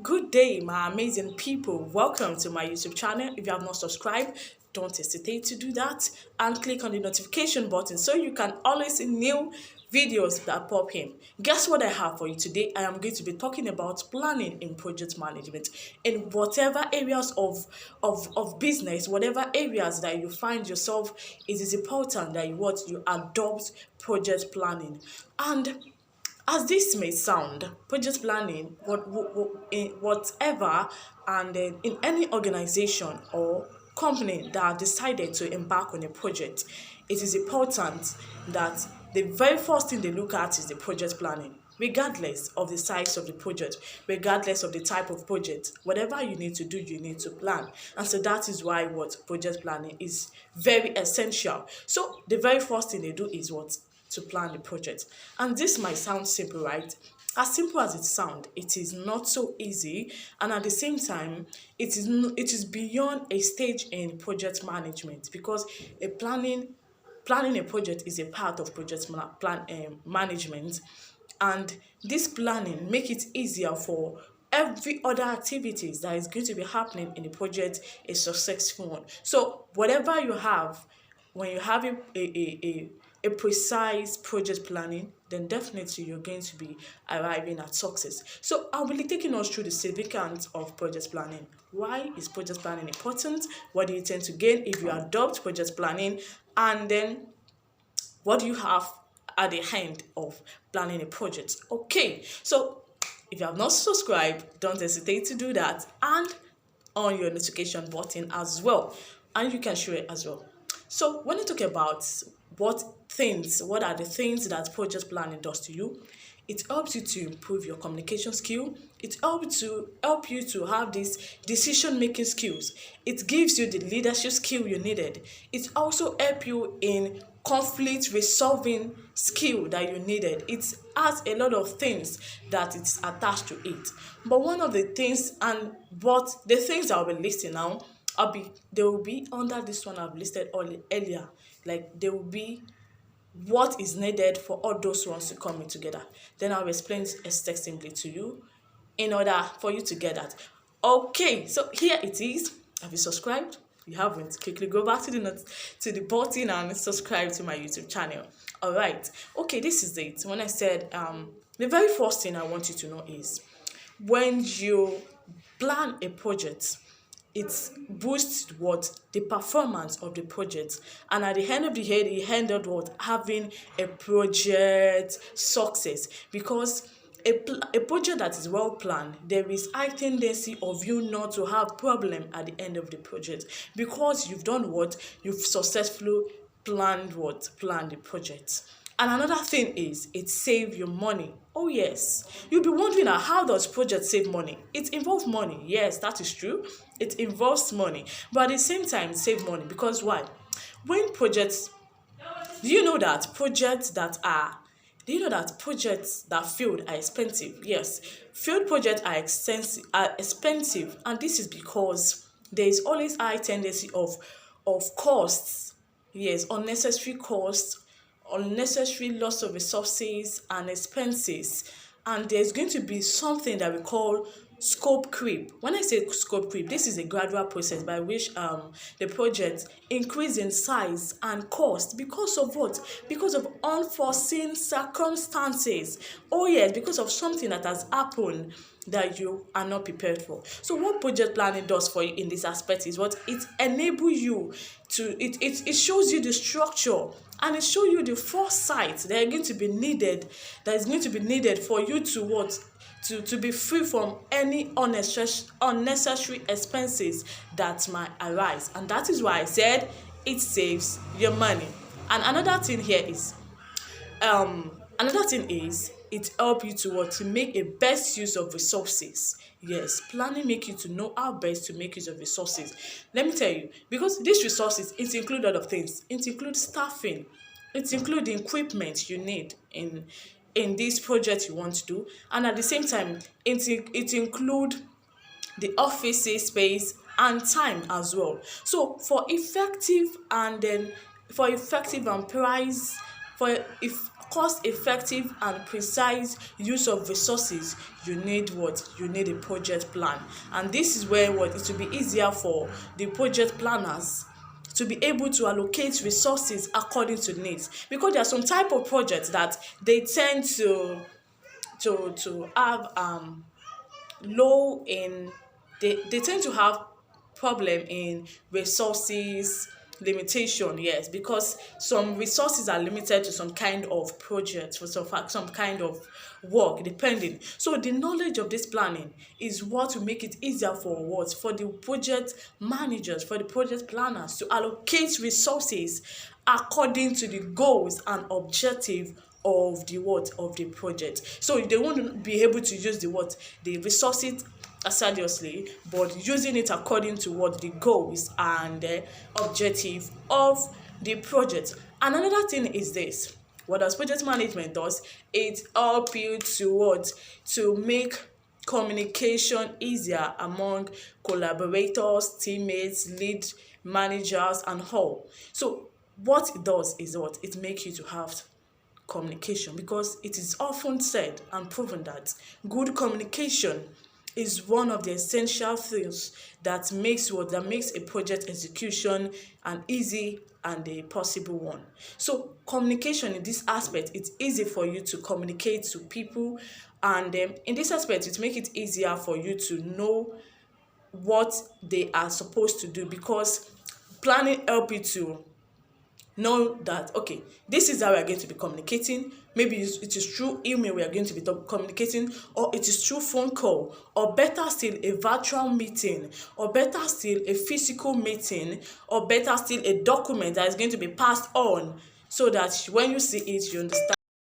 Good day, my amazing people. Welcome to my YouTube channel. If you have not subscribed, don't hesitate to do that and click on the notification button so you can always see new videos that pop in. Guess what I have for you today? I am going to be talking about planning in project management in whatever areas of business, whatever areas that you find yourself. It is important that you adopt project planning. And as this may sound, project planning, whatever, and in any organization or company that decided to embark on a project, it is important that the very first thing they look at is the project planning. Regardless of the size of the project, regardless of the type of project, whatever you need to do, you need to plan. And so that is why what project planning is very essential. So the very first thing they do is what? To plan the project. And this might sound simple, right? As simple as it sounds, it is not so easy, and at the same time, it is beyond a stage in project management because a planning a project is a part of management, and this planning make it easier for every other activities that is going to be happening in the project a successful one. So whatever you have, when you have a precise project planning, then definitely you're going to be arriving at success. So I'll be taking us through the significance of project planning. Why is project planning important? What do you tend to gain if you adopt project planning? And then what do you have at the end of planning a project? Okay, so if you have not subscribed, don't hesitate to do that and on your notification button as well. And you can share it as well. So when you talk about what are the things that project planning does to you, it helps you to improve your communication skill. It help you to have these decision making skills. It gives you the leadership skill you needed. It also help you in conflict resolving skill that you needed. It has a lot of things that it's attached to it. But one of the things and but the things I'll be listing now, they will be under this one I've listed earlier. Like they will be what is needed for all those ones to come in together. Then I'll explain it extensively to you in order for you to get that. Okay, so here it is. Have you subscribed? If you haven't, quickly go back to the button and subscribe to my YouTube channel. All right. Okay, this is it. When I said the very first thing I want you to know is when you plan a project, it boosts what the performance of the project, and at the end of the day it ended what having a project success, because a project that is well planned, there is high tendency of you not to have problem at the end of the project because you've done what you've successfully planned the project. And another thing is it save you money. Oh yes, you'll be wondering how does project save money? It involves money. Yes, that is true. It involves money, but at the same time save money because why? When projects, do you know that projects that failed are expensive? Yes, failed projects are expensive, and this is because there is always high tendency of costs. Yes, unnecessary costs, unnecessary loss of resources and expenses, and there's going to be something that we call scope creep. When I say scope creep, this is a gradual process by which the project increase in size and cost because of what? Because of unforeseen circumstances. Oh yes, because of something that has happened that you are not prepared for. So what project planning does for you in this aspect is what it enables you to it shows you the structure, and it shows you the foresight that is going to be needed for you to what to be free from any unnecessary expenses that might arise. And that is why I said it saves your money. And another thing is it help you to what to make a best use of resources. Yes, planning make you to know how best to make use of resources. Let me tell you, because these resources, it include a lot of things. It includes staffing, it includes the equipment you need in this project you want to do, and at the same time it include the office space and time as well. So for effective and price, for if cost-effective and precise use of resources, you need what? You need a project plan. And this is where what? It will be easier for the project planners to be able to allocate resources according to needs, because there are some type of projects that they tend to have low in they tend to have problem in resources limitation. Yes, because some resources are limited to some kind of project, for some kind of work, depending. So the knowledge of this planning is what will make it easier for the project managers, for the project planners to allocate resources according to the goals and objective of the project. So they won't be able to use the resources assiduously, but using it according to what the goals and the objective of the project. And another thing is this: what does project management does? It help you to make communication easier among collaborators, teammates, lead managers, and all. So what it does is what it makes you to have communication, because it is often said and proven that good communication is one of the essential things that makes a project execution an easy and a possible one. So communication in this aspect, it's easy for you to communicate to people, and in this aspect it makes it easier for you to know what they are supposed to do, because planning help you to know that, okay, this is how we are going to be communicating. Maybe it is through email we are going to be communicating, or it is through phone call, or better still a virtual meeting, or better still a physical meeting, or better still a document that is going to be passed on, so that when you see it, you understand